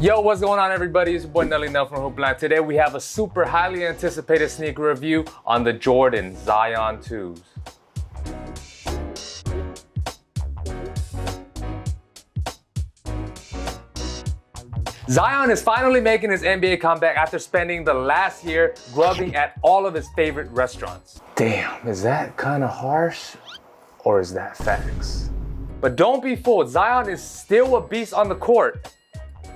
Yo, what's going on, everybody? It's your boy Nelly Nell from Hoopline. Today we have a super highly anticipated sneaker review on the Jordan Zion 2s. Zion is finally making his NBA comeback after spending the last year grubbing at all of his favorite restaurants. Damn, is that kind of harsh or is that facts? But don't be fooled, Zion is still a beast on the court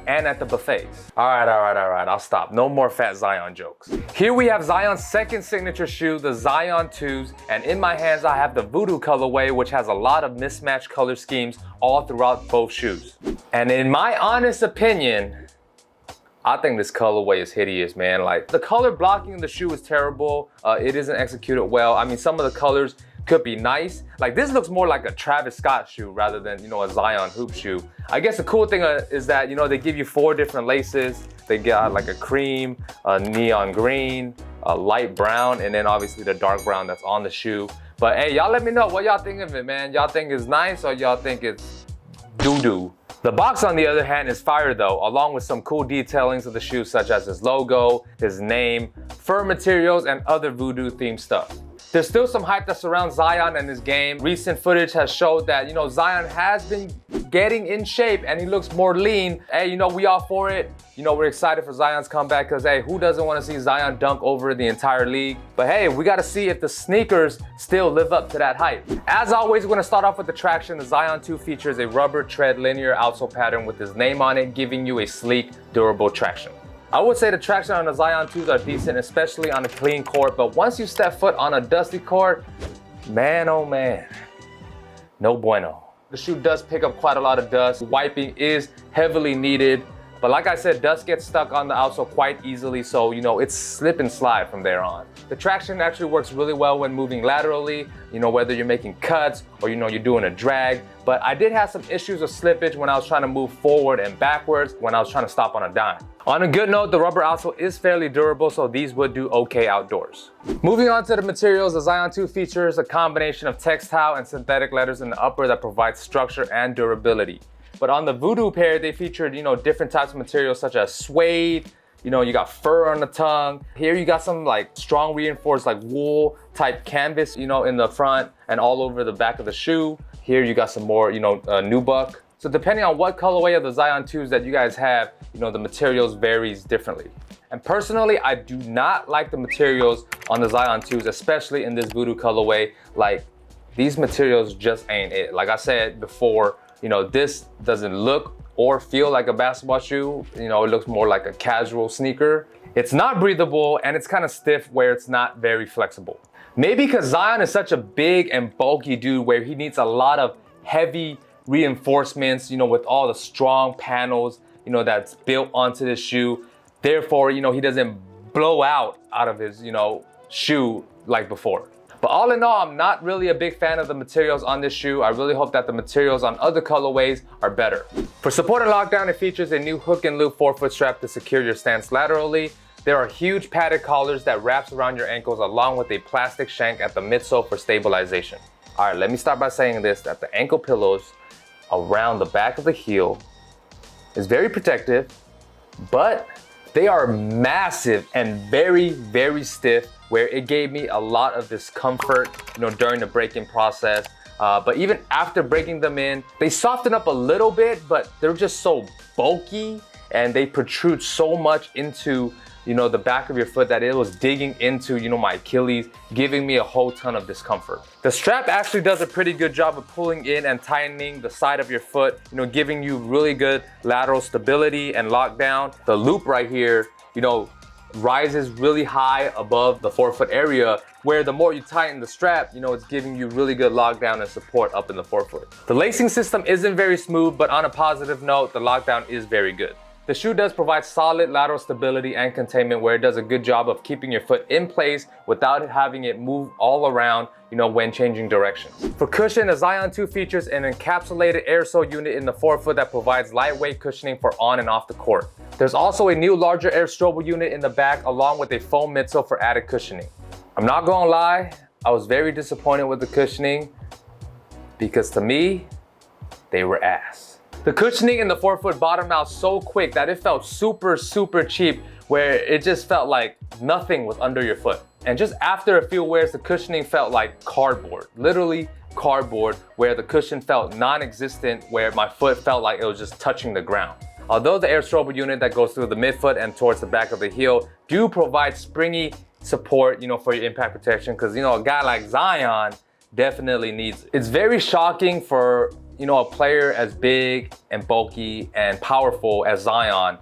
and at the buffets. All right, I'll stop. No more fat Zion jokes. Here we have Zion's second signature shoe, the Zion 2s, and in my hands I have the Voodoo colorway, which has a lot of mismatched color schemes all throughout both shoes. And in my honest opinion, I think this colorway is hideous, man. Like, the color blocking in the shoe is terrible. It isn't executed well. I mean, some of the colors could be nice. Like, this looks more like a Travis Scott shoe rather than, a Zion hoop shoe. I guess the cool thing is that, they give you 4 different laces. They got like a cream, a neon green, a light brown, and then obviously the dark brown that's on the shoe. But hey, y'all let me know what y'all think of it, man. Y'all think it's nice or y'all think it's doo-doo? The box, on the other hand, is fire though, along with some cool detailings of the shoe, such as his logo, his name, fur materials, and other Voodoo themed stuff. There's still some hype that surrounds Zion and his game. Recent footage has showed that, Zion has been getting in shape and he looks more lean. Hey, we all for it. We're excited for Zion's comeback because, hey, who doesn't want to see Zion dunk over the entire league? But hey, we got to see if the sneakers still live up to that hype. As always, we're going to start off with the traction. The Zion 2 features a rubber tread linear outsole pattern with his name on it, giving you a sleek, durable traction. I would say the traction on the Zion 2s are decent, especially on a clean court, but once you step foot on a dusty court, man, oh man, no bueno. The shoe does pick up quite a lot of dust. Wiping is heavily needed, but like I said, dust gets stuck on the outsole quite easily, so it's slip and slide from there on. The traction actually works really well when moving laterally, whether you're making cuts or you're doing a drag, but I did have some issues with slippage when I was trying to move forward and backwards when I was trying to stop on a dime. On a good note, the rubber outsole is fairly durable, so these would do okay outdoors. Moving on to the materials, the Zion 2 features a combination of textile and synthetic leathers in the upper that provides structure and durability. But on the Voodoo pair, they featured, different types of materials such as suede, you got fur on the tongue. Here you got some like strong reinforced like wool type canvas, in the front and all over the back of the shoe. Here you got some more, nubuck. So depending on what colorway of the Zion 2s that you guys have, the materials varies differently. And personally, I do not like the materials on the Zion 2s, especially in this Voodoo colorway. Like, these materials just ain't it. Like I said before, this doesn't look or feel like a basketball shoe. It looks more like a casual sneaker. It's not breathable and it's kind of stiff where it's not very flexible. Maybe because Zion is such a big and bulky dude where he needs a lot of heavy reinforcements, with all the strong panels, that's built onto the shoe. Therefore, he doesn't blow out of his, shoe like before. But all in all, I'm not really a big fan of the materials on this shoe. I really hope that the materials on other colorways are better. For support and lockdown, it features a new hook and loop 4-foot strap to secure your stance laterally. There are huge padded collars that wraps around your ankles along with a plastic shank at the midsole for stabilization. All right, let me start by saying this, that the ankle pillows around the back of the heel is very protective, but they are massive and very, very stiff, where it gave me a lot of discomfort, during the break-in process. But even after breaking them in, they soften up a little bit, but they're just so bulky and they protrude so much into, the back of your foot that it was digging into, my Achilles, giving me a whole ton of discomfort. The strap actually does a pretty good job of pulling in and tightening the side of your foot, giving you really good lateral stability and lockdown. The loop right here, rises really high above the forefoot area, where the more you tighten the strap, it's giving you really good lockdown and support up in the forefoot. The lacing system isn't very smooth, but on a positive note, the lockdown is very good. The shoe does provide solid lateral stability and containment, where it does a good job of keeping your foot in place without having it move all around, when changing directions. For cushion, the Zion 2 features an encapsulated air sole unit in the forefoot that provides lightweight cushioning for on and off the court. There's also a new larger air strobel unit in the back along with a foam midsole for added cushioning. I'm not gonna lie, I was very disappointed with the cushioning because to me, they were ass. The cushioning in the forefoot bottomed out so quick that it felt super, super cheap, where it just felt like nothing was under your foot. And just after a few wears, the cushioning felt like cardboard, literally cardboard, where the cushion felt non-existent, where my foot felt like it was just touching the ground. Although the air strobe unit that goes through the midfoot and towards the back of the heel do provide springy support, for your impact protection, because, a guy like Zion definitely needs it. It's very shocking for, a player as big and bulky and powerful as Zion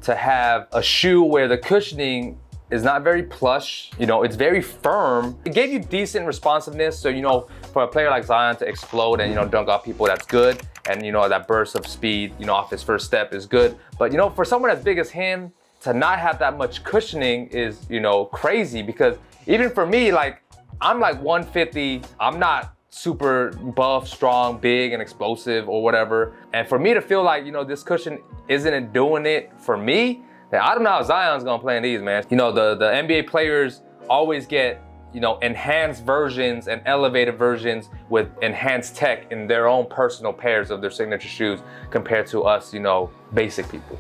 to have a shoe where the cushioning is not very plush, it's very firm. It gave you decent responsiveness, so for a player like Zion to explode and dunk off people, that's good. And that burst of speed, off his first step is good. But for someone as big as him to not have that much cushioning is, crazy, because even for me, like, I'm like 150, I'm not super buff, strong, big, and explosive or whatever. And for me to feel like, this cushion isn't doing it for me, I don't know how Zion's gonna play in these, man. The NBA players always get, enhanced versions and elevated versions with enhanced tech in their own personal pairs of their signature shoes compared to us, basic people.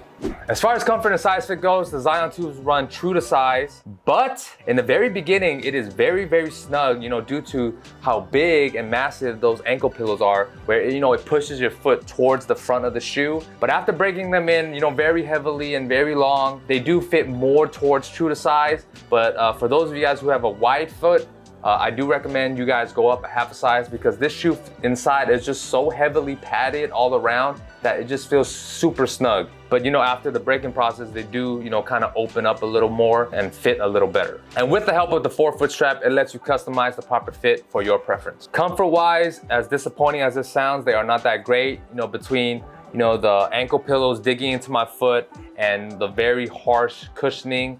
As far as comfort and size fit goes, the Zion 2s run true to size, but in the very beginning, it is very, very snug, due to how big and massive those ankle pillows are, where, it pushes your foot towards the front of the shoe. But after breaking them in, very heavily and very long, they do fit more towards true to size. But for those of you guys who have a wide foot, I do recommend you guys go up a half a size, because this shoe inside is just so heavily padded all around that it just feels super snug. But after the breaking process, they do, kind of open up a little more and fit a little better. And with the help of the forefoot strap, it lets you customize the proper fit for your preference. Comfort-wise, as disappointing as this sounds, they are not that great, between the ankle pillows digging into my foot and the very harsh cushioning.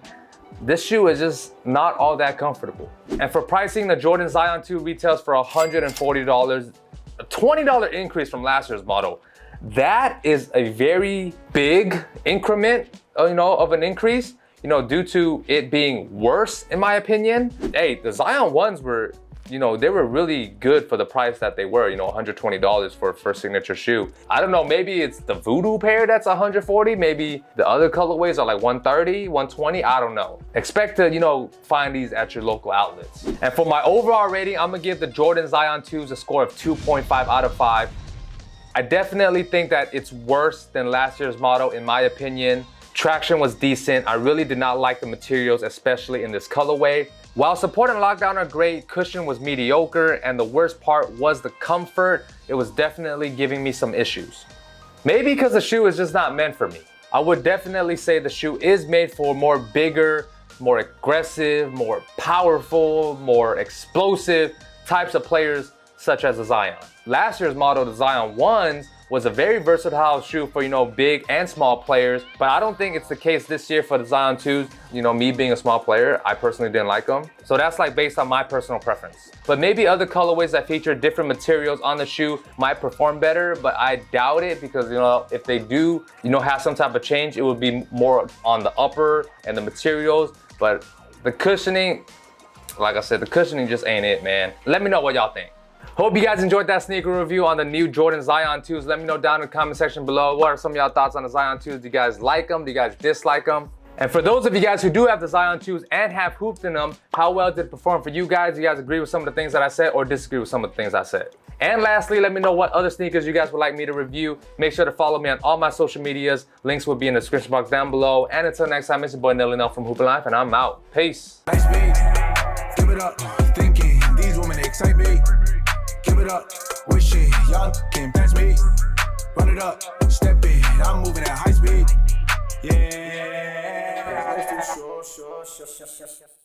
This shoe is just not all that comfortable. And for pricing, the Jordan Zion 2 retails for $140, a $20 increase from last year's model. That is a very big increment, of an increase, due to it being worse, in my opinion. Hey, the Zion 1s were, they were really good for the price that they were, $120 for a first signature shoe. I don't know, maybe it's the Voodoo pair that's $140, maybe the other colorways are like $130, $120, I don't know. Expect to, find these at your local outlets. And for my overall rating, I'm gonna give the Jordan Zion 2s a score of 2.5 out of 5. I definitely think that it's worse than last year's model, in my opinion. Traction was decent. I really did not like the materials, especially in this colorway. While support and lockdown are great, cushion was mediocre, and the worst part was the comfort. It was definitely giving me some issues. Maybe because the shoe is just not meant for me. I would definitely say the shoe is made for more bigger, more aggressive, more powerful, more explosive types of players, such as the Zion. Last year's model, the Zion 1s, was a very versatile shoe for, big and small players, but I don't think it's the case this year for the Zion 2s. Me being a small player, I personally didn't like them. So that's like based on my personal preference. But maybe other colorways that feature different materials on the shoe might perform better, but I doubt it, because, if they do, have some type of change, it would be more on the upper and the materials. But the cushioning, like I said, the cushioning just ain't it, man. Let me know what y'all think. Hope you guys enjoyed that sneaker review on the new Jordan Zion 2s. Let me know down in the comment section below. What are some of y'all thoughts on the Zion 2s? Do you guys like them? Do you guys dislike them? And for those of you guys who do have the Zion 2s and have hoops in them, how well did it perform for you guys? Do you guys agree with some of the things that I said, or disagree with some of the things I said? And lastly, let me know what other sneakers you guys would like me to review. Make sure to follow me on all my social medias. Links will be in the description box down below. And until next time, it's your boy Nelly Nell from Hoopin' Life, and I'm out. Peace. Nice beat. Give it up. Thinking these women excite me. Give it up, wishing y'all can pass me. Run it up, step in, I'm moving at high speed. Yeah.